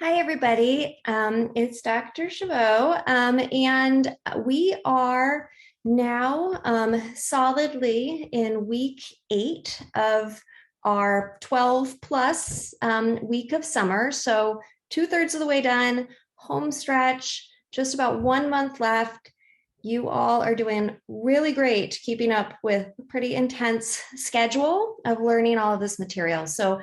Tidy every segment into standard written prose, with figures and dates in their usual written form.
Hi, everybody. It's Dr. Chabot, and we are now solidly in week 8 of our 12 plus week of summer. So 2/3 of the way done, home stretch, just about 1 month left. You all are doing really great, keeping up with a pretty intense schedule of learning all of this material. So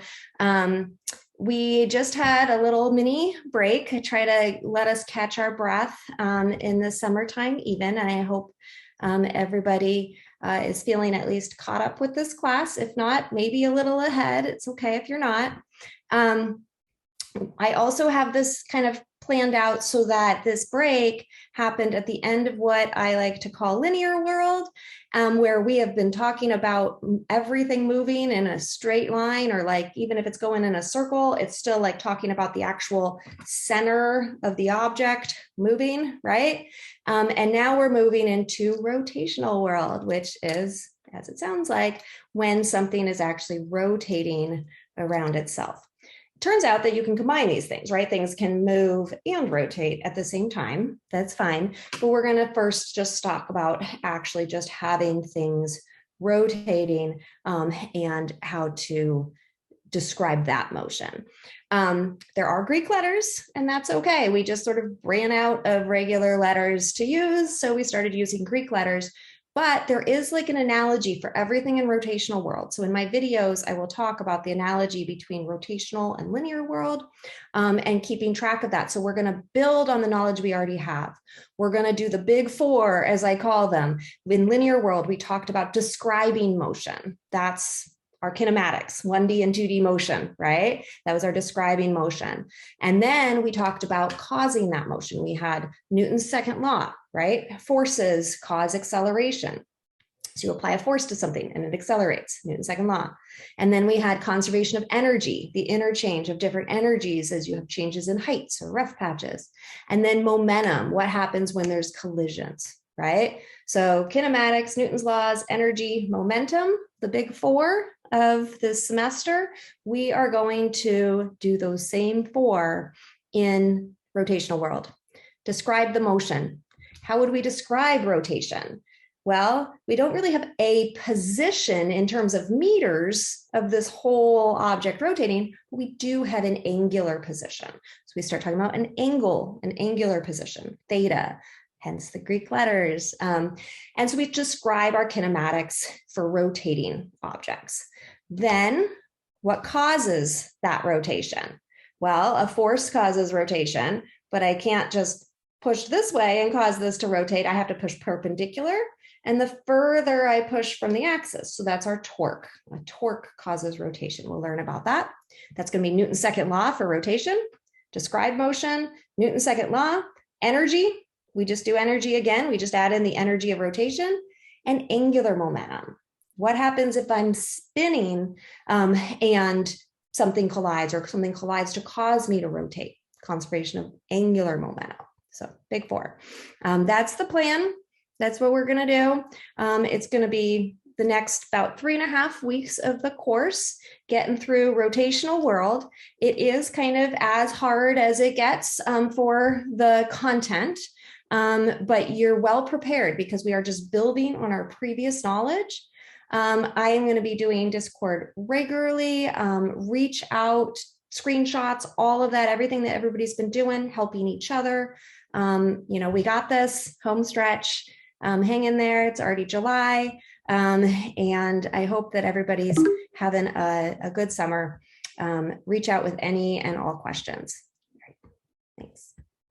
we just had a little mini break. I try to let us catch our breath in the summertime even. And I hope everybody is feeling at least caught up with this class. If not, maybe a little ahead. It's okay if you're not. I also have this kind of planned out so that this break happened at the end of what I like to call linear world, where we have been talking about everything moving in a straight line, or like even if it's going in a circle, it's still like talking about the actual center of the object moving, right? And now we're moving into rotational world, which is, as it sounds like, when something is actually rotating around itself. Turns out that you can combine these things, right? Things can move and rotate at the same time. That's fine. But we're going to first just talk about actually just having things rotating and how to describe that motion. There are Greek letters, and that's okay. We just sort of ran out of regular letters to use, so we started using Greek letters. But there is like an analogy for everything in rotational world. So in my videos, I will talk about the analogy between rotational and linear world and keeping track of that. So we're going to build on the knowledge we already have. We're going to do the big four, as I call them. In linear world, we talked about describing motion. That's our kinematics, 1D and 2D motion, right? That was our describing motion. And then we talked about causing that motion. We had Newton's second law, right? Forces cause acceleration. So you apply a force to something and it accelerates, Newton's second law. And then we had conservation of energy, the interchange of different energies as you have changes in heights or rough patches. And then momentum, what happens when there's collisions, right? So kinematics, Newton's laws, energy, momentum, the big four of this semester. We are going to do those same four in rotational world. Describe the motion. How would we describe rotation? Well, we don't really have a position in terms of meters of this whole object rotating, but we do have an angular position. So we start talking about an angle, an angular position, theta, hence the Greek letters. And so we describe our kinematics for rotating objects. Then what causes that rotation? Well, a force causes rotation, but I can't just push this way and cause this to rotate. I have to push perpendicular. And the further I push from the axis, so that's our torque. A torque causes rotation. We'll learn about that. That's going to be Newton's second law for rotation. Describe motion, Newton's second law, energy. We just do energy again. We just add in the energy of rotation, and angular momentum. What happens if I'm spinning and something collides, or something collides to cause me to rotate? Conservation of angular momentum. So big four. That's the plan. That's what we're going to do. It's going to be the next about 3.5 weeks of the course, getting through rotational world. It is kind of as hard as it gets for the content, but you're well prepared because we are just building on our previous knowledge. I am going to be doing Discord regularly, reach out, screenshots, all of that, everything that everybody's been doing, helping each other. We got this home stretch. Hang in there. It's already July. And I hope that everybody's having a good summer. Reach out with any and all questions. All right. Thanks.